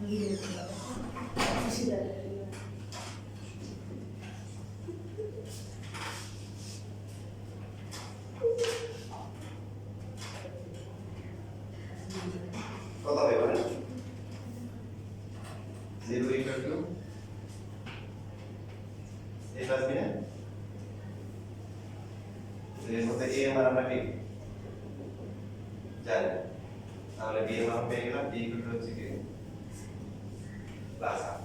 কত হবে বলেন 0 equal to a plus b না এর মধ্যে a এর মান আমরা কি জানি তাহলে b এর মান পেয়ে গেলাম b ইকুয়াল টু হচ্ছে কি প্লাস r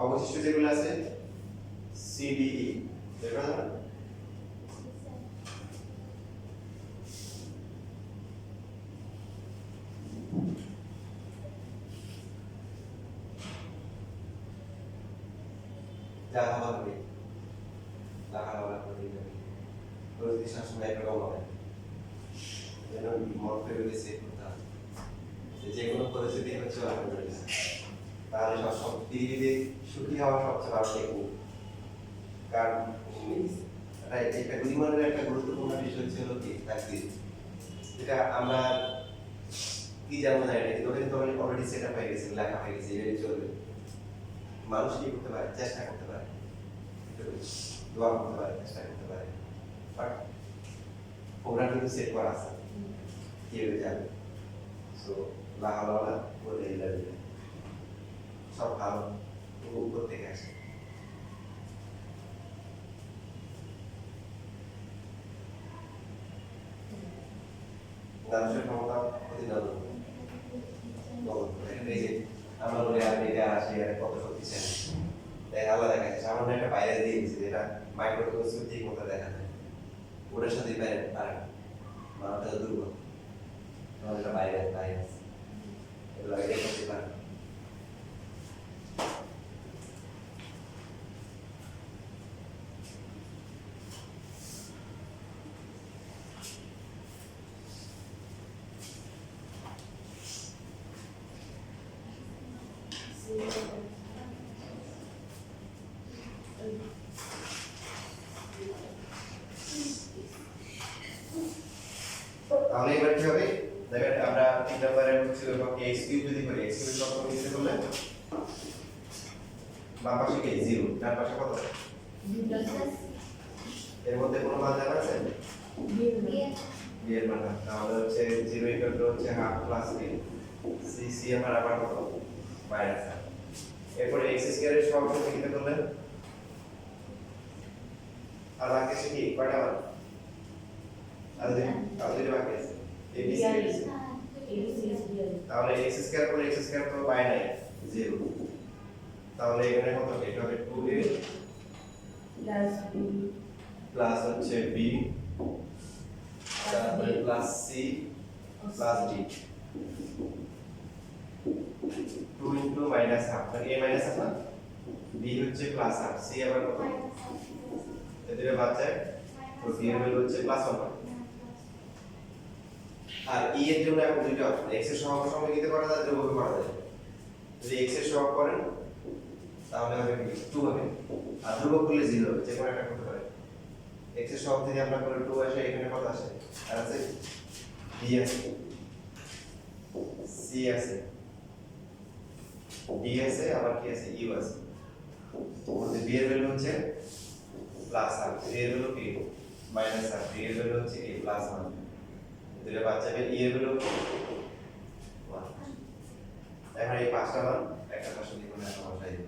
অবশিষ্ট যেগুলো আছে সি ডি ই দেখো না যা হবে লাগালা করে দিবে প্রতিষ্ঠান সময় একটা কম হবে যেন মত করে বেশি করতে হবে যে কোনো পরিস্থিতি হচ্ছে আলহামদুলিল্লাহ তাহলে সব পৃথিবীতে সুখী হওয়া সবচেয়ে ভালো টেকনিক কারণ এটা ইমানের একটা গুরুত্বপূর্ণ বিষয় হচ্ছে কি তাকদীর যেটা আমরা কি জানবো না এটা কিন্তু কিন্তু অলরেডি সেট আপ হয়ে গেছে লেখা হয়ে গেছে এভাবে চলবে মানুষ কি করতে পারে চেষ্টা করতে পারে দোয়া করতে পারে চেষ্টা করতে পারে বাট প্রোগ্রাম কিন্তু সেট করা আছে কিভাবে যাবে সো লাহালা বলে এলাবে সব ভালো উপর থেকে আসে মানুষের ক্ষমতা প্রতিনিয়ত এই যে আমরা বলি আমেরিকা রাশিয়া কত শক্তিশালী দেখা আল্লাহ দেখাচ্ছে সামান্য একটা ভাইরাস দিয়ে দিচ্ছে যেটা মাইক্রোস্কোপ ঠিক মতো দেখা যায় ওটার সাথে পারে মানুষটা দুর্বল আমাদের একটা ভাইরাস এগুলো আগে করতে পারে তাহলে এবার কি হবে দেখেন আমরা 3 নম্বরে হচ্ছে x কিউব যদি করি x কিউব সব নিতে করলে বাম পাশে কি 0 ডান পাশে কত এর মধ্যে কোনো মান জানা আছে b এর মান তাহলে হচ্ছে 0 ইকুয়াল টু হচ্ছে হাফ প্লাস b c আমার আবার কত মাইনাস এরপর x স্কয়ার এর সহগ লিখতে করলে আর বাকি আছে কি কয়টা মান আলাদা বাকি আছে abc তাহলে x স্কয়ার করলে x স্কয়ার তো পাই নাই 0 তাহলে এখানে কত এটা হবে 2a প্লাস হচ্ছে b তারপরে plus c plus d 2 into minus half মানে a মাইনাস হাফ না b হচ্ছে প্লাস হাফ c আবার কত এদের বাদ যায় তো b এর ভ্যালু হচ্ছে প্লাস 1 আর e এর জন্য এখন দুইটা অপশন x এর সহগ সমানুপাতিক করা যায় ধ্রুবক করা যায় যদি x এর সহগ করেন তাহলে হবে কি 2 হবে আর ধ্রুবক করলে 0 হবে যে কোনো একটা করতে পারে x এর সহগ থেকে আমরা করে 2 আসে এখানে কত আসে আর আছে b আছে c আছে d আছে আবার কি আছে u আছে তো b এর ভ্যালু হচ্ছে প্লাস হাফ, এর ভ্যালু কি মাইনাস হাফ, এর ভ্যালু হচ্ছে কি প্লাস 1, দুটো বাচ্চা বের এর ভ্যালু 1। এখন এই পাঁচটা মান একটা পাশে দিয়ে কোন একটা বসাই দেব।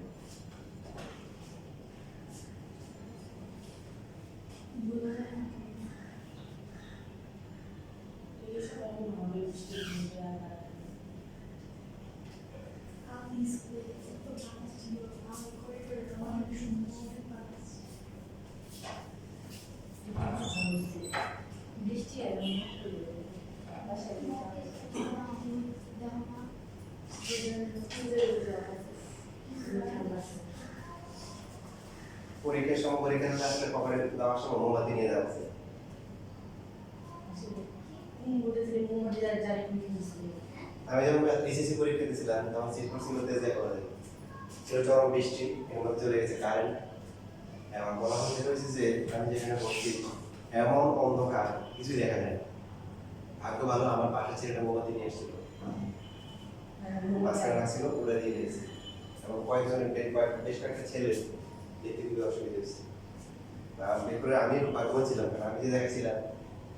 পরীক্ষার সময় পরীক্ষাতে আসলে পকেটে দেওয়ার সময় মোমবাতি নিয়ে যাচ্ছে। আমি যখন এসএসসি পরীক্ষা দিয়েছিলাম তখন সিট ছিল তেজে কলেজে, ছিল চরম বৃষ্টি, এর মধ্যে চলে গেছে কারেন্ট। এমন বলা হয়েছে যে আমি যেখানে বসছি এমন অন্ধকার কিছুই দেখা যায় না। ভাগ্য ভালো আমার পাশে ছেলেটা মোমবাতি নিয়ে এসেছিল, মাঝখানে রাখছিল উড়ে দিয়ে দিয়েছে, এবং বেশ কয়েকটা ছেলে দেখতে খুবই অসুবিধা হয়েছে। বের আমি ভাগ্যবান ছিলাম, কারণ আমি যে দেখেছিলাম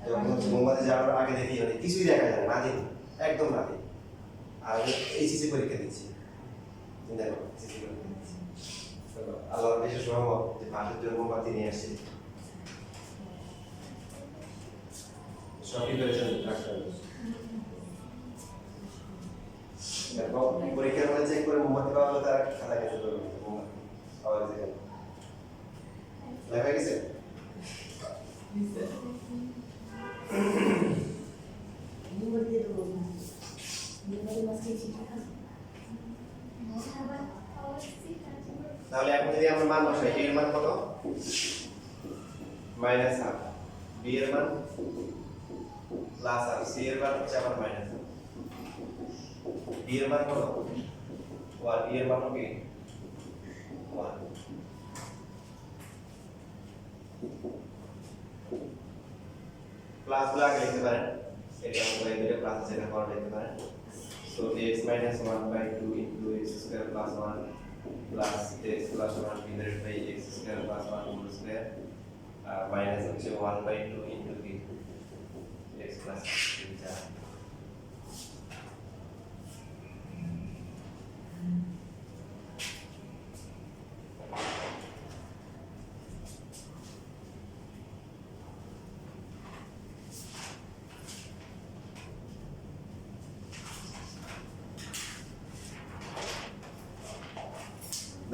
যখন মোমবাতি জ্বালানোর আগে দেখি কিছুই দেখা যায় না, দেখি একদম না দেখি। আর এইচএসসি পরীক্ষা দিচ্ছি, চিন্তা করো এইচএসসি পরীক্ষা দিচ্ছি, আল্লাহর বিশেষ রহমত যে পাশের জন্য মোমবাতি নিয়ে আসছি। সবই করেছেন ডাক্তার, পরীক্ষার হলে চেক করে মোমবাতি পাওয়া হলে তার খাতা গেছে মোমবাতি পাওয়া গেছে, লেখা গেছে। তাহলে এখন যদি আমরা মান বসাই, এর মান কত মাইনাস হাফ, বি এর মান প্লাস হাফ, সি এর মান হচ্ছে আবার মাইনাস হাফ, ডি এর মান কত 1, ডি এর মান কি 1। প্লাস গুলো আগে লিখতে পারেন, এটা আমরা এই দুটো প্লাস আছে এটা পরে লিখতে পারেন। So x - 1/2 into x square plus 1 plus x plus 1 divided by x square plus 1 whole square minus হচ্ছে 1/2 into x plus 3।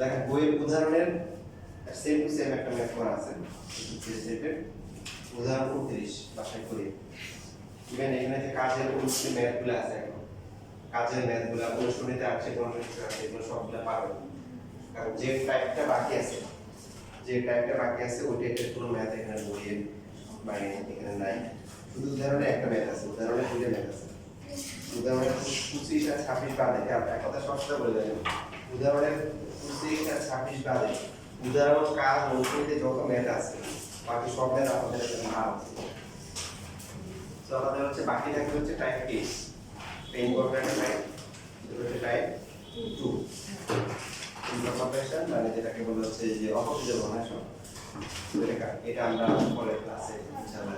দেখেন বইয়ের উদাহরণের সেম টু সেম একটা ম্যাথ করা আছে, সেটের উদাহরণ 29 বাসায় করি। ইভেন এখানে যে কাজের অনুষ্ঠিত ম্যাথগুলো আছে, এখন কাজের ম্যাথগুলো অনুষ্ঠিতে আছে, কোন কিছু আছে, এগুলো সবগুলো পারবেন। কারণ যে টাইপটা বাকি আছে ওই টাইপের কোনো ম্যাথ এখানে বইয়ের বাইরে এখানে নাই। শুধু উদাহরণে একটা ম্যাথ আছে, উদাহরণে দুটো ম্যাথ আছে। উদাহরণে 25 আর 26 বাদে এক কথা সহজটা বলে দেবেন, উদাহরণের 25 আর 26 বাদে উদাহরণ কাজ অনুষ্ঠিতে যত ম্যাথ আছে বাকি সব ম্যাথ আপনাদের এখানে না আছে। তো আমাদের হচ্ছে বাকি থাকে হচ্ছে type case, pain corporation type, এটা হচ্ছে টাইপ 2 ইনকর্পোরেশন, মানে যেটাকে বলা হচ্ছে যে অপটিজম হয় সব। এটা আমরা পরের ক্লাসে ইনশাআল্লাহ